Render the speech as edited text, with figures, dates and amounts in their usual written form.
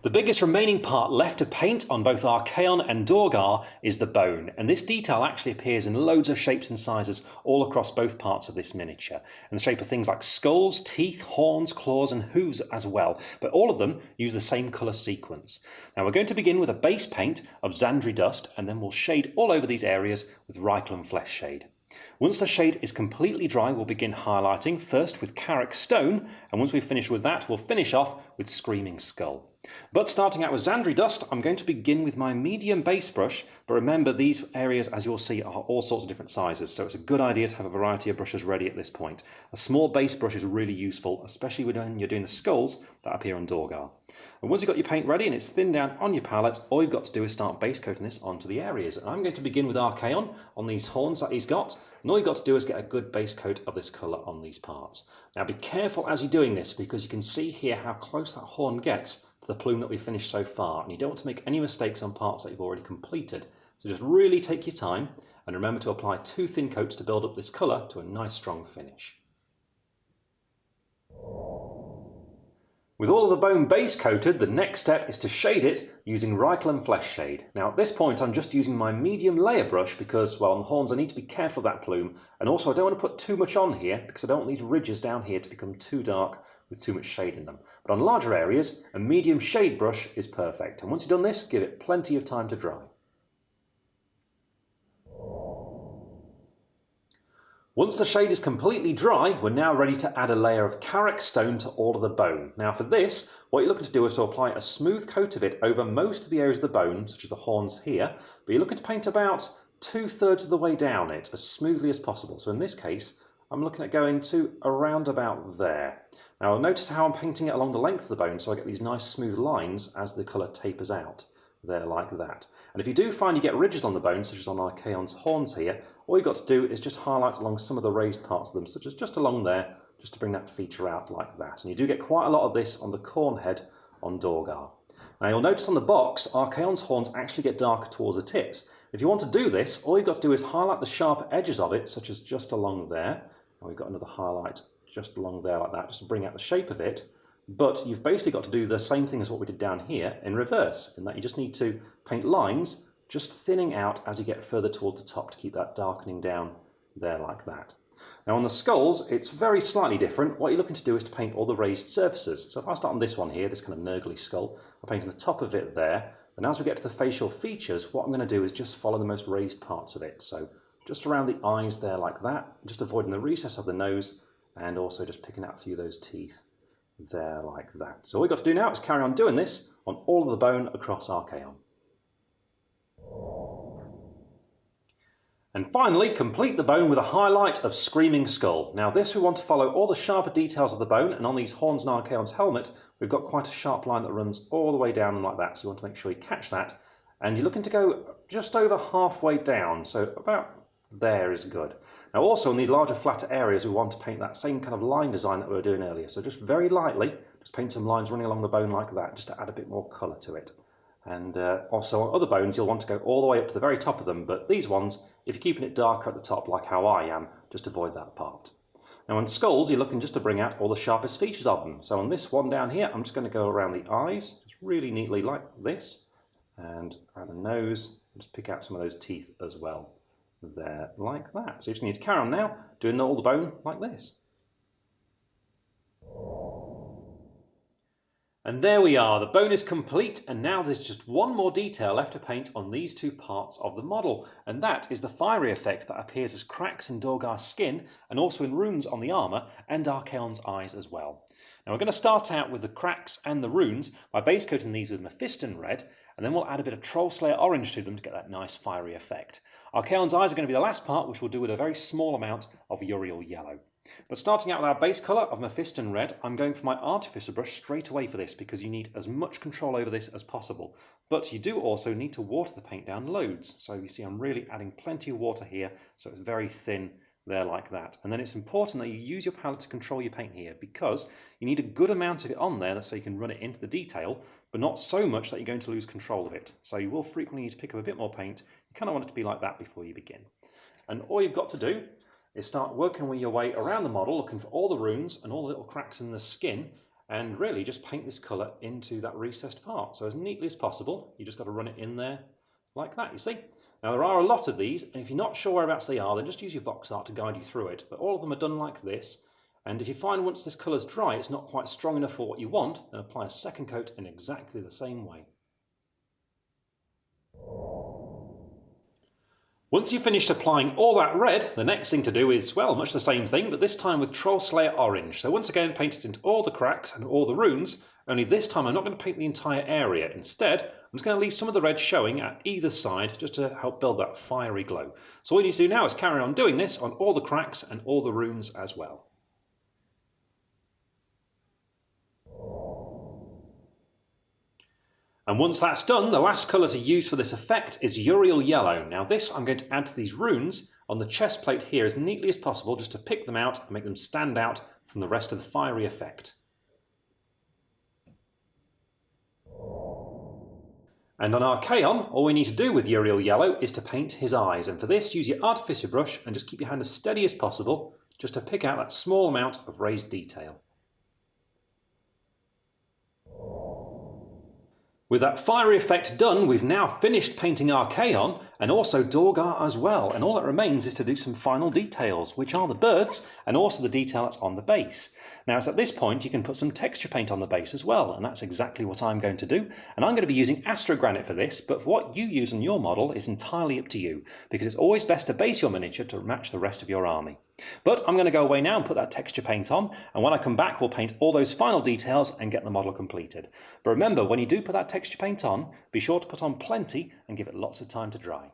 The biggest remaining part left to paint on both Archaon and Dorgar is the bone, and this detail actually appears in loads of shapes and sizes all across both parts of this miniature, in the shape of things like skulls, teeth, horns, claws and hooves as well, but all of them use the same colour sequence. Now we're going to begin with a base paint of Xandri dust, and then we'll shade all over these areas with Reikland flesh shade. Once the shade is completely dry, we'll begin highlighting, first with Karak stone, and once we've finished with that, we'll finish off with Screaming Skull. But starting out with Xandri dust, I'm going to begin with my medium base brush, but remember these areas, as you'll see, are all sorts of different sizes, so it's a good idea to have a variety of brushes ready at this point. A small base brush is really useful, especially when you're doing the skulls that appear on Dorgar. And once you've got your paint ready and it's thinned down on your palette, all you've got to do is start base coating this onto the areas. And I'm going to begin with Archaon on these horns that he's got, and all you've got to do is get a good base coat of this colour on these parts. Now be careful as you're doing this, because you can see here how close that horn gets to the plume that we've finished so far, and you don't want to make any mistakes on parts that you've already completed. So just really take your time and remember to apply 2 thin coats to build up this colour to a nice strong finish. With all of the bone base coated, the next step is to shade it using Reikland flesh shade. Now at this point I'm just using my medium layer brush because, well, on the horns I need to be careful of that plume, and also I don't want to put too much on here because I don't want these ridges down here to become too dark with too much shade in them. But on larger areas, a medium shade brush is perfect, and once you've done this, give it plenty of time to dry. Once the shade is completely dry, we're now ready to add a layer of Karak stone to all of the bone. Now for this, what you're looking to do is to apply a smooth coat of it over most of the areas of the bone, such as the horns here, but you're looking to paint about 2/3 of the way down it, as smoothly as possible. So in this case, I'm looking at going to around about there. Now notice how I'm painting it along the length of the bone, so I get these nice smooth lines as the colour tapers out. There, like that. And if you do find you get ridges on the bone, such as on Archaon's horns here, all you've got to do is just highlight along some of the raised parts of them, such as just along there, just to bring that feature out like that. And you do get quite a lot of this on the corn head on Dorgar. Now you'll notice on the box, Archaon's horns actually get darker towards the tips. If you want to do this, all you've got to do is highlight the sharp edges of it, such as just along there. And we've got another highlight just along there like that, just to bring out the shape of it. But you've basically got to do the same thing as what we did down here in reverse, in that you just need to paint lines just thinning out as you get further towards the top to keep that darkening down there like that. Now on the skulls, it's very slightly different. What you're looking to do is to paint all the raised surfaces. So if I start on this one here, this kind of nurgly skull, I'm painting the top of it there. And as we get to the facial features, what I'm going to do is just follow the most raised parts of it. So just around the eyes there like that, just avoiding the recess of the nose, and also just picking out a few of those teeth there like that. So all we've got to do now is carry on doing this on all of the bone across Archaon. And finally, complete the bone with a highlight of Screaming Skull. Now this, we want to follow all the sharper details of the bone, and on these horns and Archaon's helmet, we've got quite a sharp line that runs all the way down like that, so you want to make sure you catch that. And you're looking to go just over halfway down, so about there is good. Now also in these larger flatter areas, we want to paint that same kind of line design that we were doing earlier. So just very lightly, just paint some lines running along the bone like that, just to add a bit more colour to it. And also on other bones, you'll want to go all the way up to the very top of them, but these ones, if you're keeping it darker at the top like how I am, just avoid that part. Now on skulls, you're looking just to bring out all the sharpest features of them. So on this one down here, I'm just going to go around the eyes, just really neatly like this, and around the nose, just pick out some of those teeth as well. There, like that. So you just need to carry on now, doing all the bone like this. And there we are, the bone is complete, and now there's just one more detail left to paint on these 2 parts of the model, and that is the fiery effect that appears as cracks in Dorgar's skin, and also in runes on the armour, and Archaon's eyes as well. Now we're going to start out with the cracks and the runes by base coating these with Mephiston red, and then we'll add a bit of Troll Slayer orange to them to get that nice fiery effect. Archaon's eyes are going to be the last part, which we'll do with a very small amount of Uriel yellow. But starting out with our base colour of Mephiston red, I'm going for my Artificer brush straight away for this, because you need as much control over this as possible. But you do also need to water the paint down loads. So you see I'm really adding plenty of water here, so it's very thin there like that. And then it's important that you use your palette to control your paint here, because you need a good amount of it on there so you can run it into the detail, but not so much that you're going to lose control of it. So you will frequently need to pick up a bit more paint. You kind of want it to be like that before you begin. And all you've got to do is start working your way around the model, looking for all the runes and all the little cracks in the skin, and really just paint this colour into that recessed part. So as neatly as possible, you just got to run it in there like that, you see. Now there are a lot of these, and if you're not sure whereabouts they are, then just use your box art to guide you through it. But all of them are done like this, and if you find once this colour's dry it's not quite strong enough for what you want, then apply a second coat in exactly the same way. Once you've finished applying all that red, the next thing to do is, well, much the same thing, but this time with Troll Slayer Orange. So once again, paint it into all the cracks and all the runes, only this time I'm not going to paint the entire area. Instead, I'm just going to leave some of the red showing at either side just to help build that fiery glow. So all you need to do now is carry on doing this on all the cracks and all the runes as well. And once that's done, the last colour to use for this effect is Uriel Yellow. Now this I'm going to add to these runes on the chest plate here as neatly as possible, just to pick them out and make them stand out from the rest of the fiery effect. And on Archaon, all we need to do with Uriel Yellow is to paint his eyes, and for this use your artificer brush and just keep your hand as steady as possible, just to pick out that small amount of raised detail. With that fiery effect done, we've now finished painting Archaon and also Dorgar as well, and all that remains is to do some final details, which are the birds and also the detail that's on the base. Now it's at this point you can put some texture paint on the base as well, and that's exactly what I'm going to do. And I'm going to be using Astrogranite for this, but what you use on your model is entirely up to you, because it's always best to base your miniature to match the rest of your army. But I'm going to go away now and put that texture paint on, and when I come back we'll paint all those final details and get the model completed. But remember, when you do put that texture paint on, be sure to put on plenty and give it lots of time to dry.